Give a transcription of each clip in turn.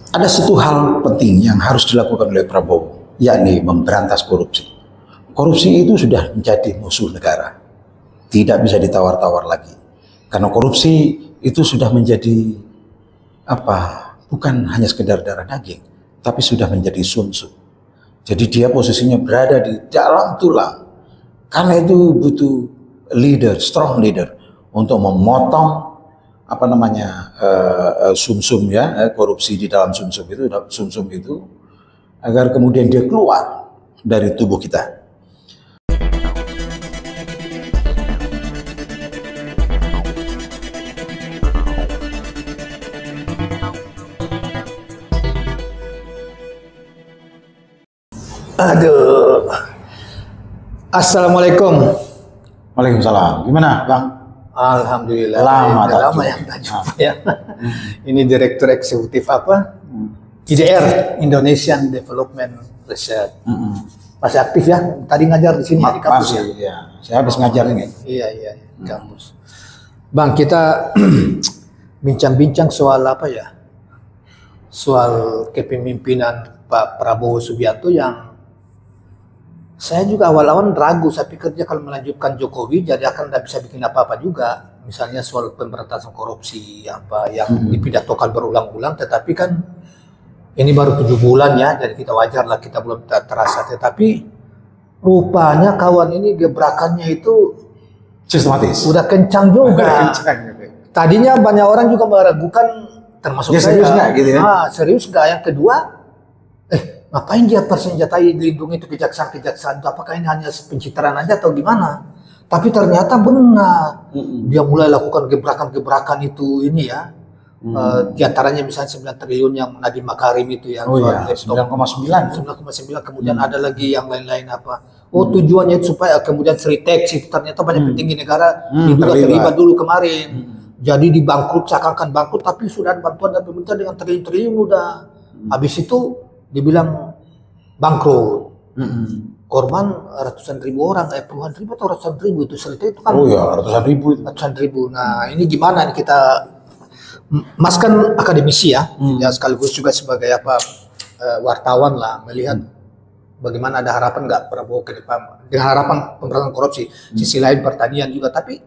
ada satu hal penting yang harus dilakukan oleh Prabowo, yakni memberantas korupsi. Korupsi itu sudah menjadi musuh negara, tidak bisa ditawar-tawar lagi. Karena korupsi itu sudah menjadi bukan hanya sekedar darah daging, tapi sudah menjadi sumsum. Jadi dia posisinya berada di dalam tulang. Karena itu butuh leader, strong leader untuk memotong sumsum ya, korupsi di dalam sumsum itu agar kemudian dia keluar dari tubuh kita. Aduh. Assalamualaikum. Waalaikumsalam. Gimana, Bang? Alhamdulillah. Lama yang tak jumpa ya. Ini Direktur Eksekutif IDR, Indonesian Development Research. Masih aktif ya? Tadi ngajar di sini di kampus ya? Iya. Saya habis ngajar ini. Iya, kampus. Bang, kita bincang-bincang soal soal kepemimpinan Pak Prabowo Subianto yang saya juga awal-awal ragu, saya pikir dia kalau melanjutkan Jokowi jadi akan tidak bisa bikin apa-apa juga. Misalnya soal pemberantasan korupsi yang dipidatokan berulang-ulang, tetapi kan ini baru 7 bulan ya, jadi kita wajar lah kita belum terasa. Tetapi rupanya kawan ini gebrakannya itu sistematis. Udah kencang juga. Tadinya banyak orang juga meragukan, termasuk dia saya. Serius nggak gitu ya? Serius nggak? Yang kedua, ngapain dia persenjatai dilindungi itu kejaksaan itu? Apakah ini hanya pencitraan aja atau gimana? Tapi ternyata benar. Dia mulai lakukan gebrakan-gebrakan itu ini ya. Di antaranya misalnya 9 triliun yang Nadiem Makarim itu yang 9,9 kemudian ada lagi yang lain-lain tujuannya itu supaya kemudian Sritex itu ternyata banyak petinggi negara itu terlibat dulu kemarin. Jadi dibangkrut, seakan-akan bangkrut, tapi sudah ada bantuan dari pemerintah dengan triliun-triliun udah. Habis itu dibilang bangkrut. Korban ratusan ribu orang, puluhan ribu atau ratusan ribu itu Sritex itu kan. Ratusan ribu. Nah, ini gimana nih kita, Mas kan akademisi ya, ya sekaligus juga sebagai wartawan lah, melihat bagaimana ada harapan nggak Prabowo ke depan dengan harapan pemberantasan korupsi. Sisi lain pertanian juga, tapi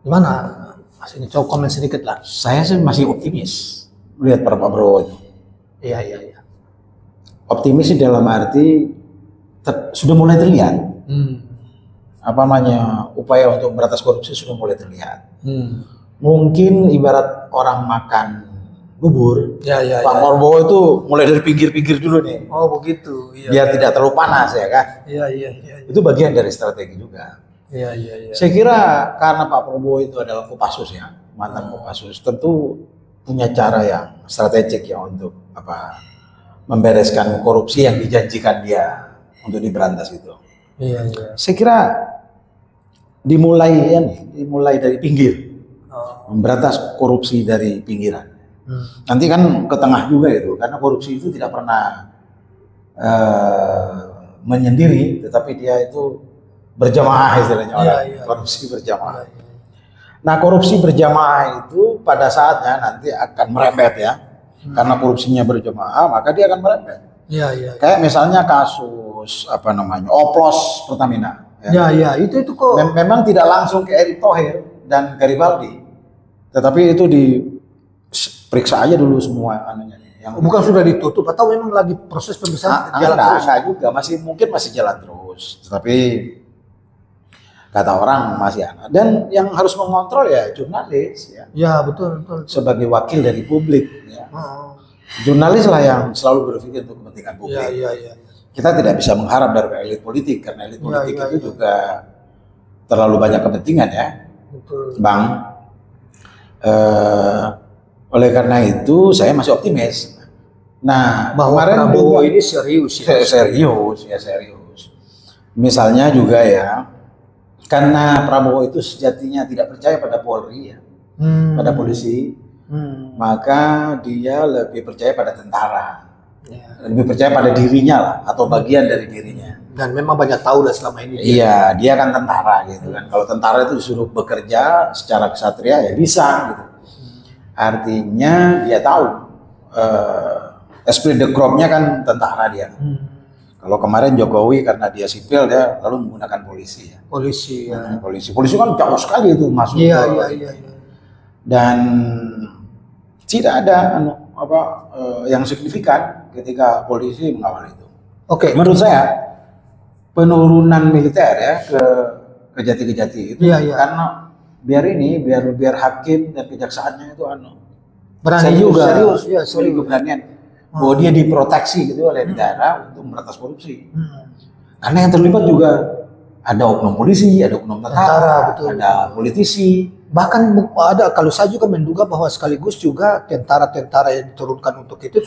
gimana? Mas ini coba komen sedikit lah. Saya sih masih optimis melihat Pak Prabowo itu. Iya. Optimis dalam arti sudah mulai terlihat. Upaya untuk memberantas korupsi sudah mulai terlihat. Mungkin ibarat orang makan bubur, Pak Prabowo itu mulai dari pinggir-pinggir dulu nih. Oh begitu. Iya, biar tidak terlalu panas ya kan. Iya. Itu bagian dari strategi juga. Iya. Saya kira karena Pak Prabowo itu adalah Kopassus ya, mantan Kopassus, tentu punya cara yang strategik ya untuk membereskan korupsi yang dijanjikan dia untuk diberantas itu. Iya. Saya kira dimulai dari pinggir. Memberantas korupsi dari pinggiran. Nanti kan ke tengah juga itu, karena korupsi itu tidak pernah menyendiri, tetapi dia itu berjamaah istilahnya orang. Korupsi berjamaah. Nah, korupsi berjamaah itu pada saatnya nanti akan merembet ya, karena korupsinya berjamaah maka dia akan merembet. Iya. Kayak misalnya kasus oplos Pertamina. Ya, itu kok. Memang tidak langsung ke Erick Thohir dan Garibaldi. Tetapi itu diperiksa aja dulu semua anunya. Bukan sudah ditutup atau memang lagi proses pemeriksaan jalan terus? Enggak juga, mungkin masih jalan terus. Tetapi kata orang masih ada. Dan yang harus mengontrol ya jurnalis ya. Ya, betul. Sebagai wakil dari publik ya. Jurnalis lah yang selalu berpikir untuk kepentingan publik. Iya. Kita tidak bisa mengharap dari elit politik karena elit politik itu juga terlalu banyak kepentingan ya. Betul. Bang. Oleh karena itu saya masih optimis. Nah, bahwa Prabowo ini serius. Misalnya juga ya, karena Prabowo itu sejatinya tidak percaya pada Polri ya, pada polisi, maka dia lebih percaya pada tentara, lebih percaya pada dirinya lah, atau bagian dari dirinya. Dan memang banyak tahu lah selama ini. Iya, dia kan tentara gitu kan. Kalau tentara itu disuruh bekerja secara kesatria ya bisa gitu. Artinya dia tahu esprit de corps-nya kan tentara dia. Kalau kemarin Jokowi karena dia sipil dia lalu menggunakan polisi ya. Polisi ya. Polisi kan jauh sekali itu masuk. Iya. Dan tidak ada yang signifikan ketika polisi mengawal itu. Oke. Menurut saya penurunan militer ya ke Kejati itu karena biar hakim dan kejaksaannya itu berani juga. Serius keberanian. Bahwa dia diproteksi gitu oleh negara untuk memberantas korupsi. Karena yang terlibat juga ada oknum polisi, ada oknum tentara, ada politisi. Bahkan ada, kalau saya juga menduga bahwa sekaligus juga tentara-tentara yang diturunkan untuk itu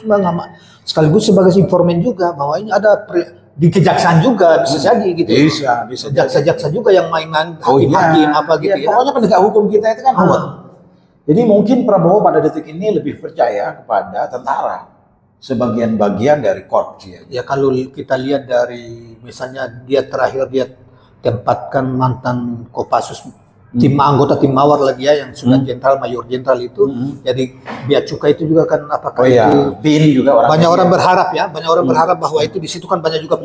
sekaligus sebagai informan juga bahwa ini ada di kejaksaan juga bisa jadi gitu. Bisa. Jaksa-jaksa juga yang mainan hakim-hakim apa gitu ya. Pokoknya penegak hukum kita itu kan Jadi mungkin Prabowo pada detik ini lebih percaya kepada tentara. Sebagian bagian dari korps ya. Ya kalau kita lihat dari misalnya dia terakhir dia tempatkan mantan Kopassus anggota tim mawar lagi ya yang sudah jenderal mayor jenderal itu jadi Bea Cukai itu juga kan apakah itu BIN juga banyak orang berharap bahwa itu di situ kan banyak juga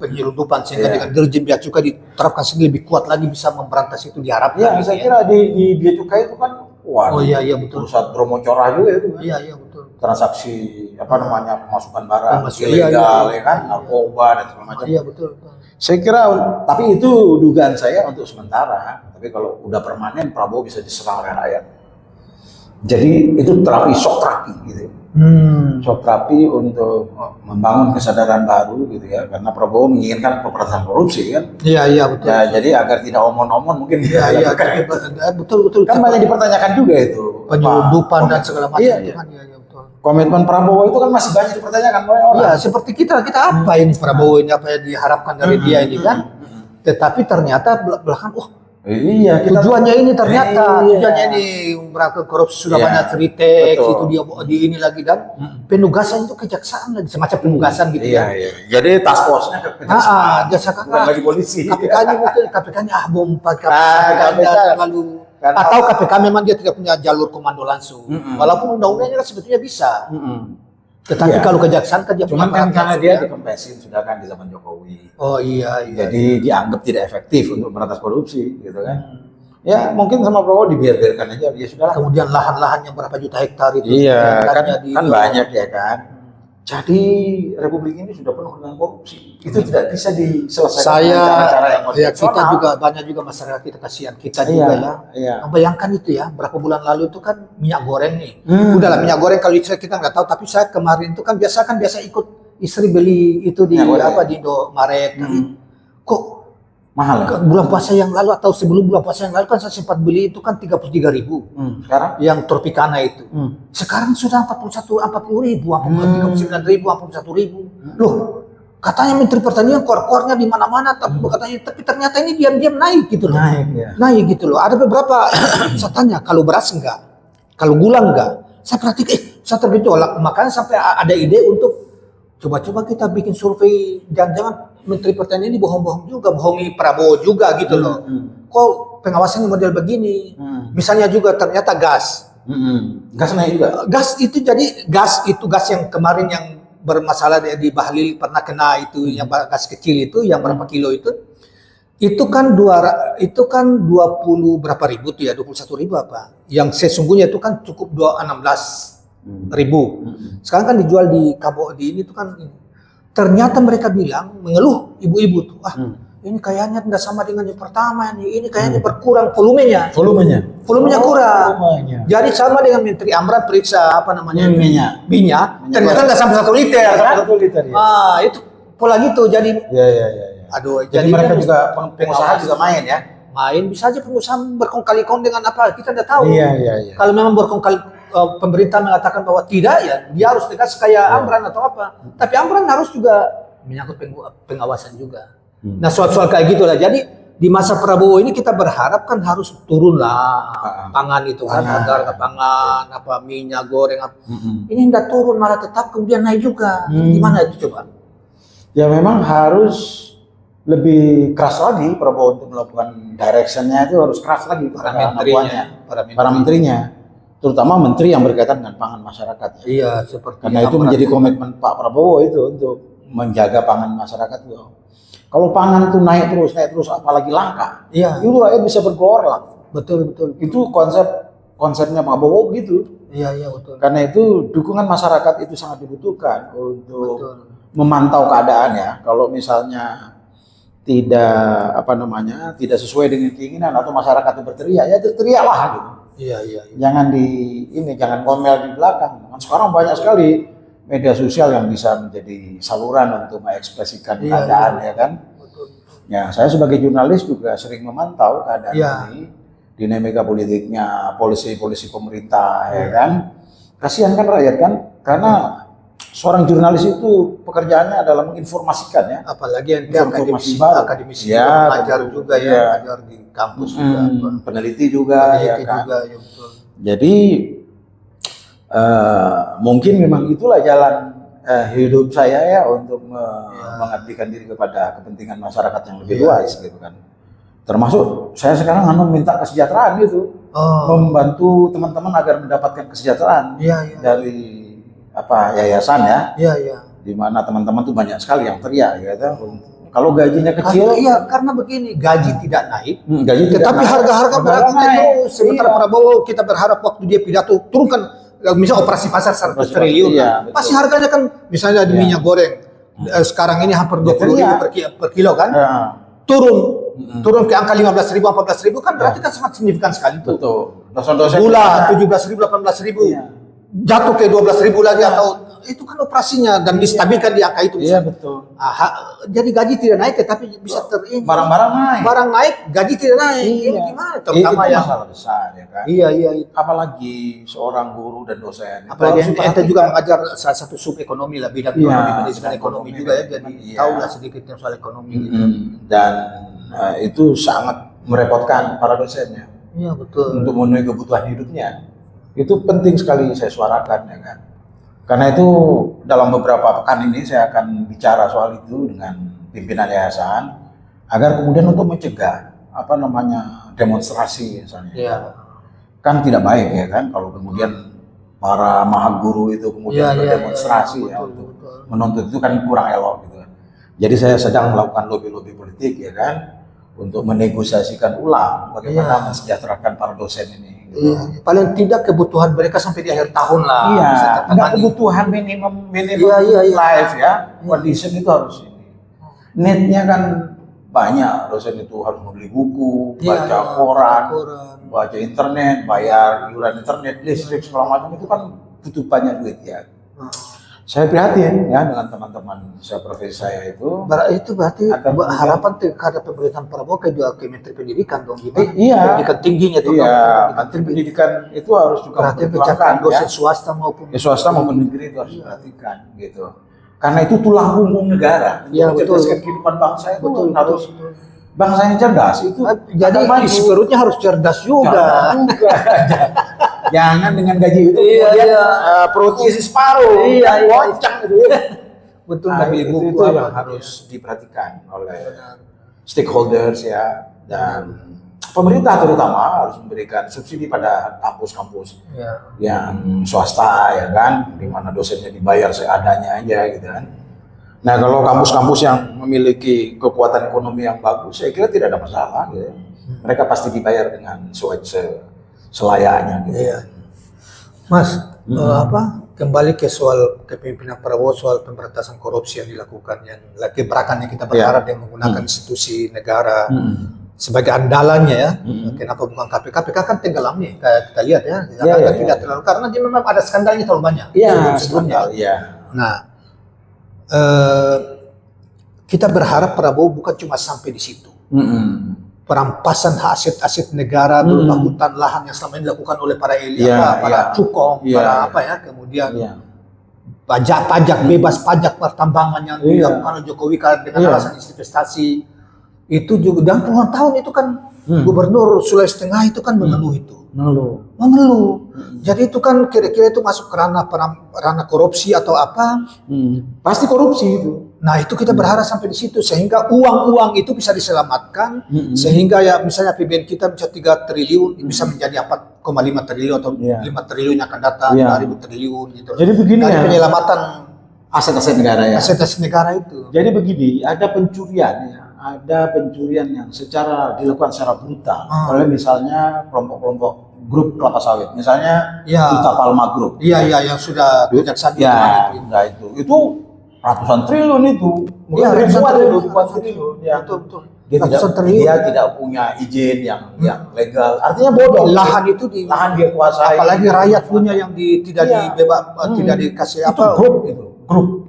penyelundupan sehingga dengan dirjen Bea Cukai diterapkan sendiri lebih kuat lagi bisa memberantas itu diharapkan. Saya kira di Bea Cukai itu kan betul. Pusat Bromo Corah juga itu kan. Iya betul. Transaksi pemasukan barang ilegal ya kan, narkoba dan segala macam. Iya betul. Saya kira, tapi itu dugaan saya untuk sementara. Tapi kalau udah permanen, Prabowo bisa diserang oleh rakyat. Jadi itu shock terapi gitu. Shock terapi untuk membangun kesadaran baru gitu ya. Karena Prabowo menginginkan pemberantasan korupsi kan. Iya betul. Ya, jadi agar tidak omon-omon mungkin. Iya betul. Kan banyak dipertanyakan juga itu. Penyelundupan dan segala macam itu kan. Iya. Komitmen Prabowo itu kan masih banyak dipertanyakan oleh orang. Iya, seperti kita apa ini Prabowo ini apa yang diharapkan dari dia ini kan? Tetapi ternyata belakang tujuannya ini ternyata tujuannya ini merangkul korupsi sudah banyak cerita itu dia di ini lagi dan penugasan itu kejaksaan lagi semacam penugasan gitu ya. Jadi task force-nya kejaksaan. Bukan lagi polisi. KPK-nya mungkin KPK-nya bompat KPK terlalu atau KPK memang dia tidak punya jalur komando langsung. Walaupun undang-undangnya kan sebetulnya bisa. Tetapi kalau kejaksaan kan dia cuma kan karena dia dikempesin sudah kan di zaman Jokowi. Oh iya. Jadi dianggap tidak efektif untuk memberantas korupsi gitu kan. Ya mungkin sama Prabowo dibiarkan aja ya sudah. Kemudian lahan-lahannya berapa juta hektar itu. Iya kan banyak ya kan. Jadi Republik ini sudah penuh dengan korupsi. Itu tidak bisa diselesaikan dengan cara yang konvensional. Kita juga banyak juga masyarakat kita kasihan kita juga ya. Bayangkan itu ya, berapa bulan lalu itu kan minyak goreng nih. Udahlah minyak goreng kalau kita nggak tahu, tapi saya kemarin itu kan biasa ikut istri beli itu di Indomaret. Kok mahal ya? Bulan puasa yang lalu atau sebelum bulan puasa yang lalu kan saya sempat beli itu kan 33.000. Sekarang? Yang Tropicana itu. Sekarang sudah 40.000, 39.000, 41.000. Loh, katanya Menteri Pertanian keluar-keluarnya di mana-mana tapi ternyata ini diam-diam naik gitu loh. Naik gitu loh. Ada beberapa saya tanya kalau beras enggak, kalau gula enggak. Saya perhatikan saya tergejolak. Makanya sampai ada ide untuk coba-coba kita bikin survei jangan-jangan Menteri Pertanian ini bohong-bohong juga, bohongi Prabowo juga gitu loh. Kok pengawasannya model begini? Misalnya juga ternyata gas. Gas naik juga. Gas itu gas yang kemarin yang bermasalah di Bahlil pernah kena itu yang gas kecil itu yang berapa kilo itu kan 20 berapa ribu tuh ya 21.000 apa? Yang sesungguhnya itu kan cukup 16.000. Sekarang kan dijual di ini tuh kan. Ternyata mereka bilang, mengeluh ibu-ibu tuh, ini kayaknya tidak sama dengan yang pertama ini kayaknya berkurang volumenya kurang. Jadi sama dengan Menteri Amran periksa minyak, ternyata nggak sampai 1 liter kan? 1 liter ya. Itu pola gitu, jadi. Aduh, jadi mereka juga pengusaha juga main ya. Main bisa aja pengusaha berkong-kali-kong dengan apa kita tidak tahu. Iya. Kalau memang berkong-kali pemerintah mengatakan bahwa tidak ya, dia harus tegas kayak Amran atau apa. Tapi Amran harus juga menyangkut pengawasan juga. Nah soal-soal kayak gitulah. Jadi di masa Prabowo ini kita berharap kan harus turunlah pangan itu kan, harga pangan, minyak goreng. Ini tidak turun malah tetap kemudian naik juga. Gimana itu coba? Ya memang harus lebih keras lagi Prabowo untuk melakukan directionnya itu harus keras lagi para menterinya. terutama menteri yang berkaitan dengan pangan masyarakat. Iya, seperti karena itu menjadi komitmen Pak Prabowo itu untuk menjaga pangan masyarakat itu. Kalau pangan itu naik terus, apalagi langka, iya, itu rakyat bisa bergorlak. Betul. Itu konsepnya Pak Prabowo gitu. Iya, betul. Karena itu dukungan masyarakat itu sangat dibutuhkan untuk memantau keadaan ya. Kalau misalnya tidak sesuai dengan keinginan atau masyarakat itu berteriak, ya teriaklah gitu. Iya. Jangan ngomel di belakang. Sekarang banyak sekali media sosial yang bisa menjadi saluran untuk mengekspresikan keadaan, ya kan? Betul. Ya, saya sebagai jurnalis juga sering memantau keadaan ini, dinamika politiknya, polisi pemerintah, ya kan? Kasihan kan rakyat kan? Karena seorang jurnalis itu pekerjaannya adalah menginformasikan ya. Apalagi yang akademisi mengajar juga ya, mengajar di kampus juga, peneliti juga, ya kan? Ya, betul. Jadi mungkin memang itulah jalan hidup saya ya untuk mengabdikan diri kepada kepentingan masyarakat yang lebih luas gitu kan. Termasuk saya sekarang minta kesejahteraan gitu, membantu teman-teman agar mendapatkan kesejahteraan dari yayasan ya. Di mana teman-teman tuh banyak sekali yang teriak gitu. Kalau gajinya kecil, karena begini, gaji tidak naik, tetapi harga-harga barang naik. Sementara Prabowo kita berharap waktu dia pidato turunkan, misalnya operasi pasar 100 triliun, pasti harganya kan misalnya di minyak goreng sekarang ini hampir 20.000 per kilo kan, turun ke angka 15.000, 14.000 kan berarti kan sangat signifikan sekali tuh. Betul. Gula 17.000, 18.000, jatuh ke 12.000 lagi atau itu kan operasinya dan distabilkan di angka itu. Iya betul. Jadi gaji tidak naik tetapi bisa barang-barang naik. Barang naik, gaji tidak naik. Ini gimana? Terutama itu masalah besar ya kan. Iya. Apalagi seorang guru dan dosen. Apalagi ente juga mengajar salah satu sub ekonomi lah, bidang ekonomi, manajemen ekonomi juga ya. Jadi tahulah sedikit soal ekonomi. Dan itu sangat merepotkan para dosennya. Iya betul. Untuk memenuhi kebutuhan hidupnya. Itu penting sekali saya suarakan ya kan. Karena itu dalam beberapa pekan ini saya akan bicara soal itu dengan pimpinan yayasan agar kemudian untuk mencegah demonstrasi misalnya. Iya. Kan tidak baik ya kan kalau kemudian para mahaguru itu kemudian berdemonstrasi untuk menuntut, itu kan kurang elok gitu kan. Jadi saya sedang melakukan lobby politik ya kan untuk menegosiasikan ulang bagaimana mensejahterakan para dosen ini. Paling tidak kebutuhan mereka sampai di akhir tahun lah. Enggak kebutuhan minimum life ya. Condition itu harus ini. Need-nya kan banyak, dosen itu harus membeli buku, baca koran, baca internet, bayar iuran internet, listrik segala macam, itu kan butuh banyak duit ya. Saya prihatin ya dengan teman-teman seprofesi saya itu. Itu berarti harapan terhadap pemerintahan Prabowo ke Menteri Pendidikan dong, gimana? Pendidikan tingginya tuh. Menteri Pendidikan itu harus juga mempertimbangkan dosen swasta maupun negeri itu harus diperhatikan gitu. Karena itu tulang punggung negara. Mencerdaskan kehidupan bangsa itu harus bangsa yang cerdas itu. Jadi isi perutnya harus cerdas juga. Jangan dengan gaji itu kemudian perutnya isi separuh, loncang gitu. Betul. Tapi itu yang harus diperhatikan oleh stakeholders ya, dan pemerintah terutama harus memberikan subsidi pada kampus-kampus yang swasta ya kan, di mana dosennya dibayar seadanya aja gitu kan. Nah kalau kampus-kampus yang memiliki kekuatan ekonomi yang bagus, saya kira tidak ada masalah gitu. Mereka pasti dibayar dengan selayaknya gitu. Mas, kembali ke soal kepemimpinan Prabowo, soal pemberantasan korupsi yang dilakukan, yang gebrakan yang kita berharap yang menggunakan institusi negara sebagai andalannya ya. Kenapa bukan KPK? KPK kan tenggelam nih, kita lihat ya. Tidak terlalu, karena dia memang ada skandalnya terlalu banyak sebelumnya. Nah, kita berharap Prabowo bukan cuma sampai di situ. Perampasan aset-aset negara berupa hutan lahan yang selama ini dilakukan oleh para elit, para cukong, kemudian pajak bebas pajak pertambangan yang dilakukan oleh Jokowi dengan alasan investasi itu juga, dan puluhan tahun itu kan Gubernur Sulawesi Tengah itu kan mengeluh itu. Mengeluh. Jadi itu kan kira-kira itu masuk ke ranah korupsi atau apa? Pasti korupsi itu. Nah itu kita berharap sampai di situ sehingga uang-uang itu bisa diselamatkan sehingga ya misalnya APBN kita bisa 3 triliun bisa menjadi 4,5 triliun atau 5 triliun yang akan datang 5.000 triliun gitu. Jadi begini dari ya, penyelamatan aset-aset negara ya. Aset-aset negara itu. Jadi begini, ada pencurian ya. Ada pencurian yang dilakukan secara brutal oleh misalnya kelompok-kelompok grup kelapa sawit, misalnya Duta Palma Group. Iya, yang sudah kejaksaan itu ratusan triliun itu, mungkin ribuan triliun. Ya. Betul. Dia tidak punya izin yang legal, artinya bodoh. Lahan itu lahan dia kuasai. Apalagi rakyat punya yang tidak dikasih itu grup.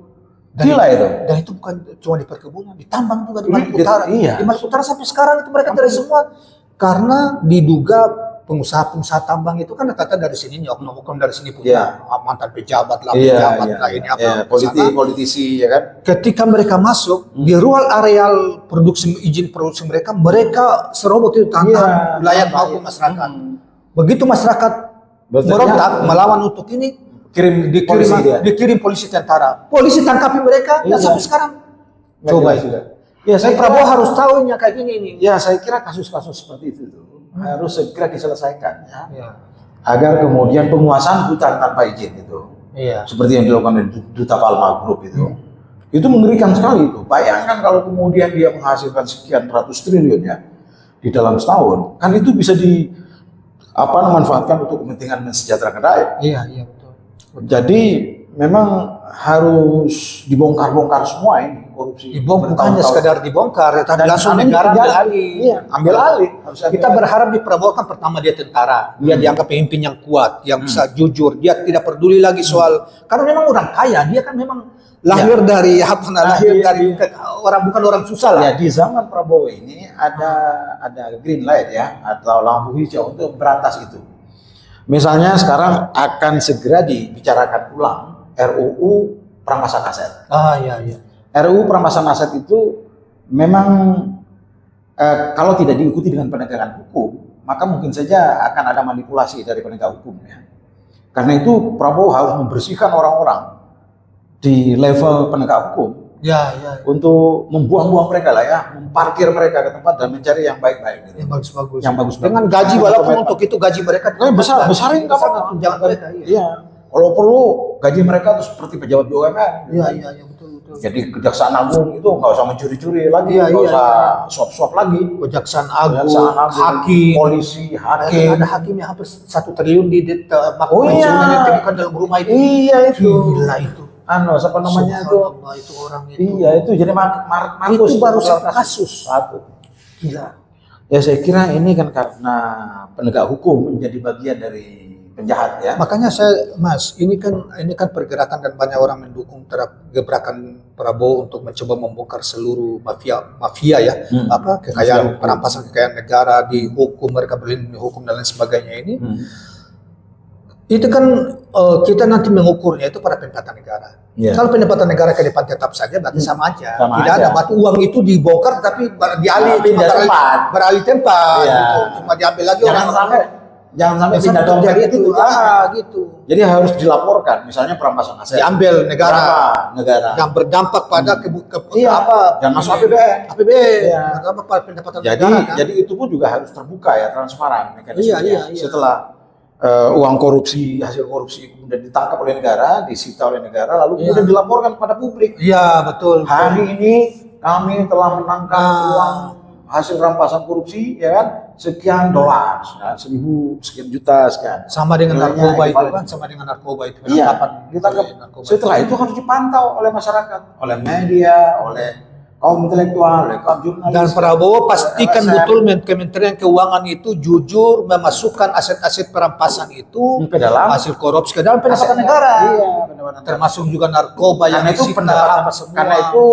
Gila itu. Dan itu bukan cuma di perkebunan, di tambang juga di Maluku Utara. Di Maluku Utara sampai sekarang itu mereka dari semua karena diduga pengusaha tambang itu kan rata-rata dari sini, oknum-oknum dari sini punya mantan pejabat lah, ini apa, politisi ya kan. Ketika mereka masuk di ruang areal izin produksi mereka serobot itu tantang wilayah maupun masyarakat. Begitu masyarakat berontak melawan untuk ini, dikirim polisi tentara. Polisi tangkapi mereka dan sampai sekarang. Coba itu. Ya, saya Prabowo harus tahunya kayak gini ini. Ya, saya kira kasus-kasus seperti itu harus segera diselesaikan ya. Agar kemudian penguasaan hutan tanpa izin itu. Seperti yang dilakukan oleh Duta Palma Group itu. Itu mengerikan sekali itu. Bayangkan kalau kemudian dia menghasilkan sekian ratus triliun ya di dalam setahun, kan itu bisa dimanfaatkan untuk kepentingan mensejahterakan rakyat. Iya, betul. Jadi memang harus dibongkar-bongkar semua ini korupsi. Bukan hanya sekedar dibongkar, tapi langsung negara ambil alih. Kita berharap di Prabowo kan pertama dia tentara, dia dianggap pemimpin yang kuat, yang bisa jujur, dia tidak peduli lagi soal karena memang orang kaya, dia kan memang lahir dari bukan orang susah lah. Ya, di zaman Prabowo ini ada green light ya atau lampu hijau untuk berantas itu. Misalnya sekarang akan segera dibicarakan ulang RUU perampasan aset. RUU perampasan aset itu memang kalau tidak diikuti dengan penegakan hukum, maka mungkin saja akan ada manipulasi dari penegak hukum ya. Karena itu Prabowo harus membersihkan orang-orang di level penegak hukum. Untuk membuang-buang mereka lah ya, memparkir mereka ke tempat dan mencari yang baik-baik gitu. Yang bagus. Dengan gaji walaupun untuk itu gaji mereka besarin enggak apa-apa. Kalau perlu gaji mereka tuh seperti pejabat BUMN. Betul. Jadi Kejaksaan Agung itu nggak usah mencuri-curi lagi, nggak usah suap-suap lagi. Kejaksaan Agung, hakim, polisi, hakim. Ada hakim yang hampir 1 triliun di yang ditemukan dalam rumah itu. Iya itu. Gila itu. Siapa namanya itu orang itu. Iya itu jadi Markus itu baru satu kasus. Gila. Ya saya kira ini kan karena penegak hukum menjadi bagian dari penjahat ya. Makanya ini kan pergerakan dan banyak orang mendukung terhadap gebrakan Prabowo untuk mencoba membongkar seluruh mafia ya, kekayaan perampasan kekayaan negara dihukum, mereka berlindung hukum dan lain sebagainya ini. Itu kan kita nanti mengukurnya itu pada pendapatan negara. Kalau pendapatan negara ke depan tetap saja berarti sama aja. Tidak ada berarti uang itu dibongkar tapi beralih tempat. Gitu. Cuma diambil lagi Jangan sampai pindah dompet itu. Gitu. Jadi harus dilaporkan misalnya perampasan aset. Diambil negara yang berdampak pada dan masuk APBN. Berdampak pada pendapatan negara. Jadi itu pun juga harus terbuka ya, transparan mekanismenya. Setelah uang korupsi, hasil korupsi kemudian ditangkap oleh negara, disita oleh negara, lalu kemudian dilaporkan kepada publik. Iya, betul. Hari ini kami telah menangkap uang hasil rampasan korupsi, ya kan, sekian dolar, 1.000 sekian juta sekian. Sama dengan narkoba itu kan, penangkapan. Ditangkap. Setelah itu harus dipantau oleh masyarakat, oleh media, oleh kaum intelektual, oleh kaum jurnalis. Dan Prabowo pastikan betul Kementerian Keuangan itu jujur memasukkan aset-aset perampasan itu ke dalam hasil korupsi ke dalam pendapatan negara. Termasuk juga narkoba yang disita. Karena itu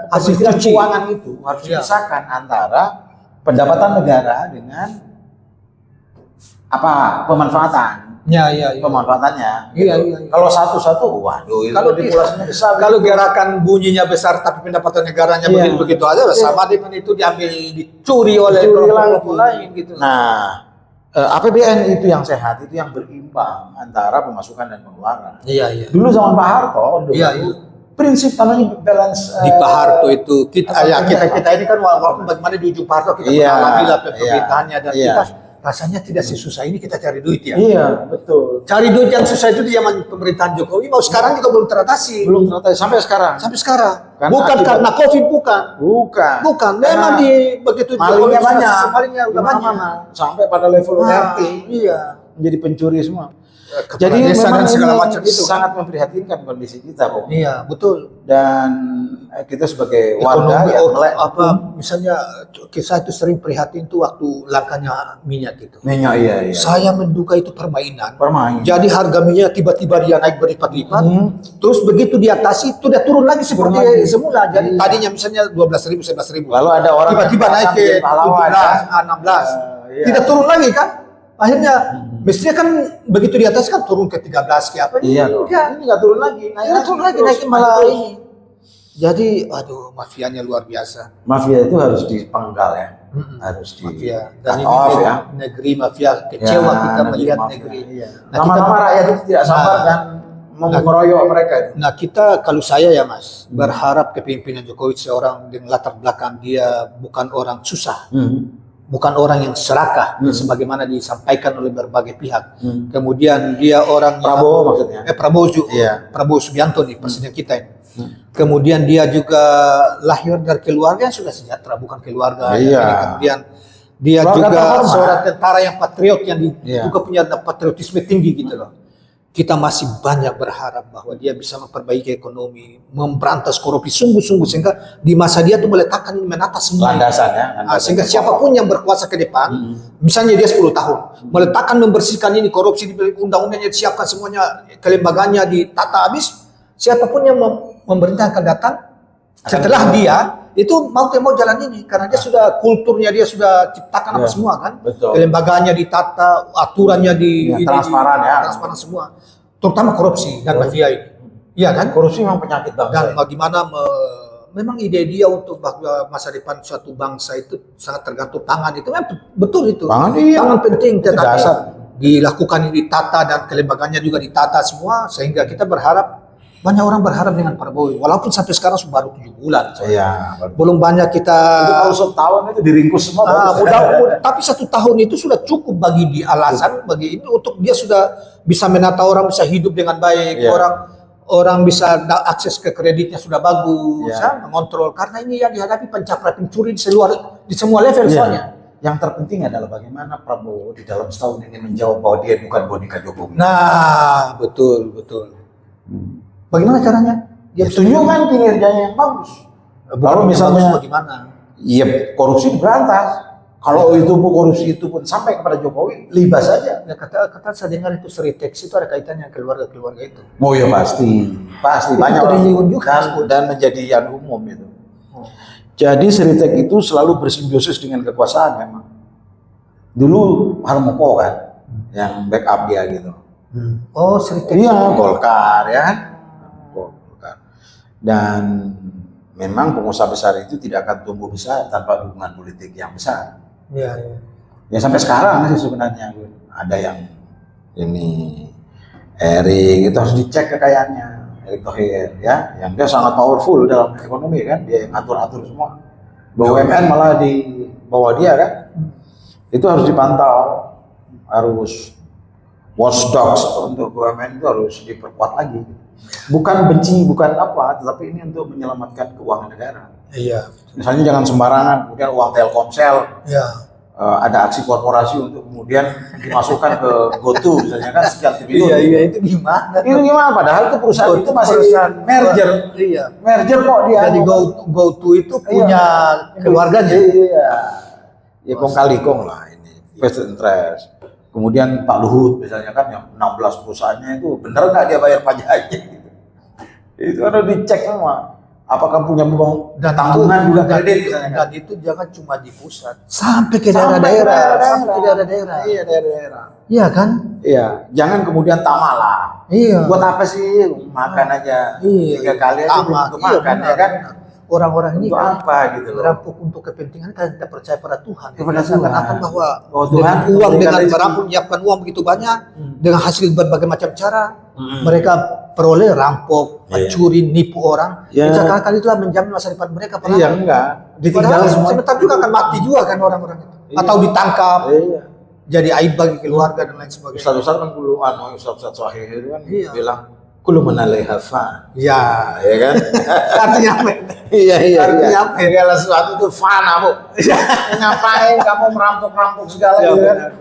hasil keuangan itu harus dipisahkan antara pendapatan negara dengan pemanfaatan pemanfaatannya. Iya. Kalau satu-satu, waduh, kalau populasinya besar. Kalau gerakan bunyinya besar tapi pendapatan negaranya begitu aja, sama dengan itu dicuri oleh kelompok lain gitu. Nah, APBN itu yang sehat, itu yang berimbang antara pemasukan dan pengeluaran. Iya. Dulu zaman Pak Harto, prinsip namanya balance. Di Pak Harto itu kita ini kan walaupun bagaimana di ujung Pak Harto kita mengalami pemerintahannya dan kita rasanya tidak sesusah ini kita cari duit ya. Iya, betul. Cari duit yang susah itu di zaman pemerintahan Jokowi, mau sekarang juga belum teratasi. Belum teratasi sampai sekarang. Bukan karena Covid, bukan. Memang di begitu malingnya banyak. Malingnya udah banyak. Sampai pada level RT. Iya. Menjadi pencuri semua. Jadi memang segala macam itu sangat memprihatinkan kondisi kita, Bung. Iya, betul. Dan kita sebagai warga misalnya kisah itu sering prihatin tuh waktu langkanya minyak itu. Minyak, iya. Saya menduga itu permainan. Jadi harga minyak tiba-tiba dia naik berlipat-lipat. Terus begitu diatasi itu dia turun lagi seperti semula. Jadi tadinya misalnya 12.000, 11.000. Lalu ada orang tiba-tiba naik ke 17, 16. Tidak turun lagi kan? Akhirnya mestinya kan begitu di atas kan turun ke 13 ke apa? Iya, ini nggak turun lagi. Naik malah ini. Jadi, mafianya luar biasa. Mafia itu harus dipenggal ya, harus di. Mafia. Dan ini negeri mafia kecewa kita melihat negeri. Lama-lama rakyat itu tidak sabar dan mengeroyok mereka. Nah kita kalau saya ya Mas berharap kepemimpinan Jokowi seorang dengan latar belakang dia bukan orang susah. Bukan orang yang serakah sebagaimana disampaikan oleh berbagai pihak. Kemudian dia orang Prabowo maksudnya. Prabowo Subianto nih presiden kita ini. Kemudian dia juga lahir dari keluarga yang sudah sejahtera, bukan keluarga. Kemudian dia juga seorang tentara yang patriot yang juga punya patriotisme tinggi gitu loh. Kita masih banyak berharap bahwa dia bisa memperbaiki ekonomi, memberantas korupsi sungguh-sungguh sehingga di masa dia tuh meletakkan ini menata semua landasannya. Sehingga siapapun yang berkuasa ke depan, misalnya dia 10 tahun, meletakkan membersihkan ini korupsi di undang-undangnya disiapkan semuanya, kelembagaannya ditata habis, siapapun yang memerintah akan datang setelah dia itu mau jalan ini karena dia sudah kulturnya dia sudah ciptakan apa semua kan. Kelembagaannya ditata, aturannya transparan semua. Terutama korupsi dan mafia ini. Iya kan? Korupsi memang penyakit bangsa. Dan bagaimana memang ide dia untuk bahwa masa depan suatu bangsa itu sangat tergantung tangan itu memang betul itu. Tangan penting tetapi dilakukan ini ditata dan kelembagaannya juga ditata semua sehingga kita berharap banyak orang berharap dengan Prabowo, walaupun sampai sekarang baru 7 bulan. Belum banyak kita. Kalau 1 tahun itu diringkus semua. Tapi 1 tahun itu sudah cukup bagi dia alasan bagi ini untuk dia sudah bisa menata orang bisa hidup dengan baik, orang bisa akses ke kreditnya sudah bagus, mengontrol. Karena ini yang dihadapi pencuri di semua level soalnya. Yang terpenting adalah bagaimana Prabowo di dalam setahun ini menjawab bahwa dia bukan boneka Jokowi. Nah, betul. Bagaimana caranya? Dia tunjukkan kinerjanya yang bagus. Kalau misalnya bagaimana? Iya, korupsi diberantas. Kalau itu korupsi itu pun sampai kepada Jokowi, libas saja. Ya, kata saya dengar itu Sritex itu ada kaitannya keluarga itu. Oh ya pasti banyak orang dan menjadi yang umum itu. Jadi Sritex itu selalu bersimbiosis dengan kekuasaan memang. Dulu Harmoko kan, yang backup dia gitu. Oh Sritex. Iya, Golkar ya kan. Dan memang pengusaha besar itu tidak akan tumbuh besar tanpa dukungan politik yang besar. Ya sampai sekarang sih sebenarnya ada yang ini Erick itu harus dicek kekayaannya, Erick Thohir ya, yang dia sangat powerful dalam ekonomi kan, dia yang atur-atur semua. BUMN malah di bawah dia kan, itu harus dipantau, harus watchdogs untuk BUMN itu harus diperkuat lagi. Bukan benci, bukan apa, tetapi ini untuk menyelamatkan keuangan negara. Misalnya jangan sembarangan, kemudian uang Telkomsel, ada aksi korporasi untuk kemudian dimasukkan ke GoTo, misalnya kan sekian triliun. Itu gimana? Itu gimana? Padahal itu perusahaan itu masih merger. Merger kok dia. Jadi GoTo itu punya keluarganya. Ya kong kali kong lah ini, vested interest. Kemudian Pak Luhut misalnya kan yang 16 perusahaannya itu benar nggak dia bayar pajaknya gitu. Itu harus dicek semua. apakah punya beban Dan tanggungan juga kredit dan itu jangan cuma di pusat, sampai ke daerah-daerah, sampai ke daerah-daerah. Iya, daerah-daerah. Iya kan? Iya, jangan kemudian tamalah. Iya. Buat apa sih makan aja 3 kali aja belum untuk makan ya kan? Orang-orang ini Untuk apa gitu loh? merampok untuk kepentingan kan tidak percaya pada Tuhan. Kepada Seakan-akan Tuhan. bahwa Tuhan dengan uang, dengan memberikan merampok, menyiapkan uang begitu banyak, dengan hasil berbagai macam cara, Hmm. mereka peroleh rampok, Iya. mencuri, nipu orang. Iya. Seakan-akan itulah menjamin masa depan mereka. Iya enggak, ditinggal Padahal semua. sebentar juga akan mati juga kan orang-orang itu. Iya. Atau ditangkap, Iya. jadi aib bagi keluarga dan lain sebagainya. Ustaz-ustaz kan dulu Ustaz Sahih itu kan Iya. bilang kullu man 'alaiha fan. Ya, Ya kan? artinya apa? Iya Artinya apa? Segala sesuatu itu fana, Bu. Ngapain kamu merampok-rampok segala Ya, gitu kan? benar.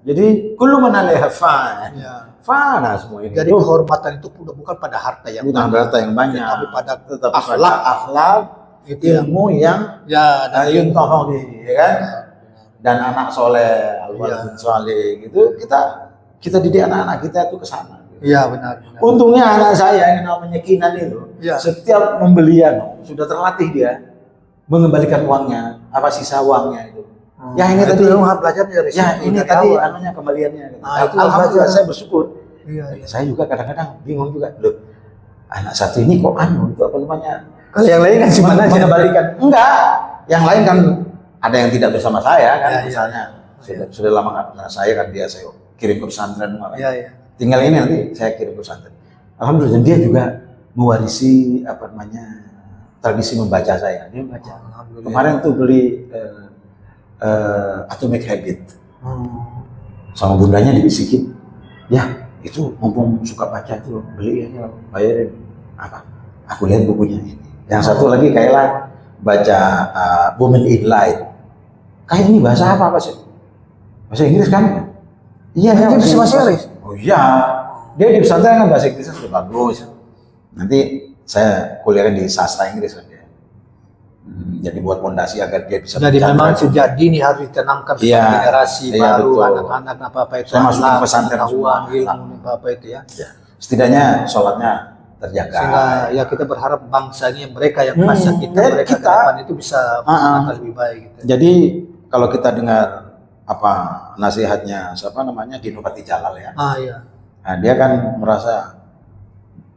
Jadi kullu man 'alaiha fan. Ya. Fana semua ini. Jadi kehormatan itu bukan pada harta yang bukan harta yang banyak, tapi pada tetap akhlak. akhlak, Itu ilmu yang ya, dan yuntafau bihi, ya kan? Dan anak soleh, al-waladun soleh gitu, kita didik anak-anak kita itu ke sana. iya benar. Untungnya anak saya yang namanya Kinan itu, Ya. setiap pembelian sudah terlatih dia mengembalikan uangnya, apa sisa uangnya itu. Ya ini tadi, itu belajar dari ya situ, ini udah tadi tahu. anunya kembaliannya. Nah, itu Alhamdulillah belajar. saya bersyukur. Iya, iya. Saya juga kadang-kadang bingung juga, loh anak satu ini kok itu apa namanya? Kalau yang lain kan Gimana aja. mengembalikan? Enggak, yang lain kan ada yang tidak bersama saya kan, Ya, ya. misalnya sudah lama nggak pernah saya kan dia saya kirim ke pesantren malah. Iya, iya. Tinggal ini nanti saya kirim ke pesantren. Alhamdulillah dia juga mewarisi apa namanya tradisi membaca saya. Dia membaca. Alhamdulillah. Kemarin tuh beli Atomic Habit sama bundanya dibisikin, ya itu mumpung suka baca itu beli aja, bayarin. Apa? Aku lihat bukunya ini. Yang satu lagi kayaklah baca Women in Light. Kayak ini bahasa apa sih? Bahasa Inggris kan? Iya, Dia bisa bahasa Inggris? Oh iya, dia di pesantren kan bahasa Inggrisnya sudah bagus. Nanti saya kuliahkan di sastra Inggris kan dia. Jadi buat fondasi agar dia bisa. Jadi bercanda. memang sejak dini harus ditanamkan kepada Iya, generasi iya, baru, betul. anak-anak apa itu. Saya masukin akhlak, pesantren pengetahuan, semua. ilmu apa itu ya. Ya. Setidaknya sholatnya terjaga. Sehingga ya kita berharap bangsa ini mereka yang masa kita, dan mereka ke kita. depan itu bisa menata lebih baik. Gitu. Jadi kalau kita dengar apa nasihatnya siapa namanya Dino Patijalal ya, Iya. nah, dia kan merasa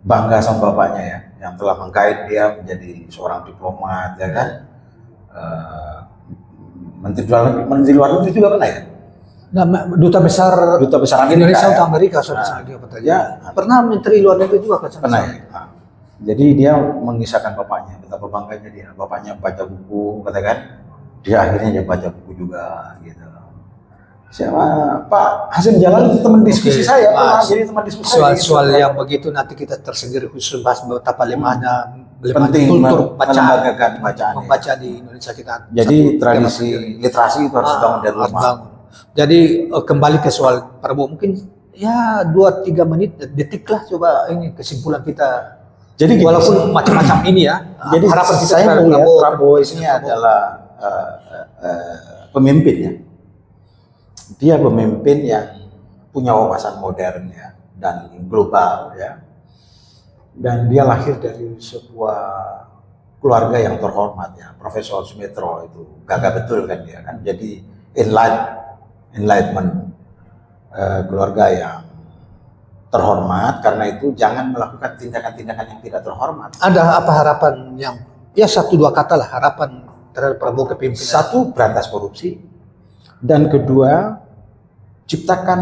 bangga sama bapaknya ya, yang telah menggait dia menjadi seorang diplomat ya kan. Menteri luar negeri juga pernah ya. Nah, duta besar Indonesia untuk Amerika sudah dia kata. Ya, Pernah menteri luar negeri juga ke sana. pernah ya. Nah, jadi dia mengisahkan bapaknya, betapa bangganya dia. Bapaknya baca buku, katakan dia akhirnya dia baca buku juga gitu. Siapa Pak Hasim Jalal itu teman diskusi saya, pernah jadi teman diskusi saya. Soal yang begitu nanti kita tersendiri khusus bahas betapa lemahnya penting kultur melembagakan bacaan. membaca di Indonesia kita. Jadi tradisi literasi itu harus dibangun dari harus rumah. bangun. Jadi kembali ke soal Prabowo, mungkin ya 2-3 menit detik lah coba ini kesimpulan kita. Jadi gini, Walaupun macam-macam ini ya. jadi harapan kita saya terhadap melihat Prabowo ini adalah pemimpin ya. Dia pemimpin yang punya wawasan modern ya dan global ya. Dan dia lahir dari sebuah keluarga yang terhormat ya. Profesor Sumitro itu gagah betul kan dia kan. Jadi enlightenment keluarga yang terhormat, karena itu jangan melakukan tindakan-tindakan yang tidak terhormat. Ada apa harapan yang ya 1-2 kata lah harapan terhadap Prabowo kepemimpinan? Satu, berantas korupsi, dan kedua, ciptakan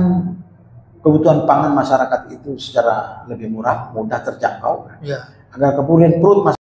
kebutuhan pangan masyarakat itu secara lebih murah, mudah terjangkau, Ya. agar kemudian perut masyarakat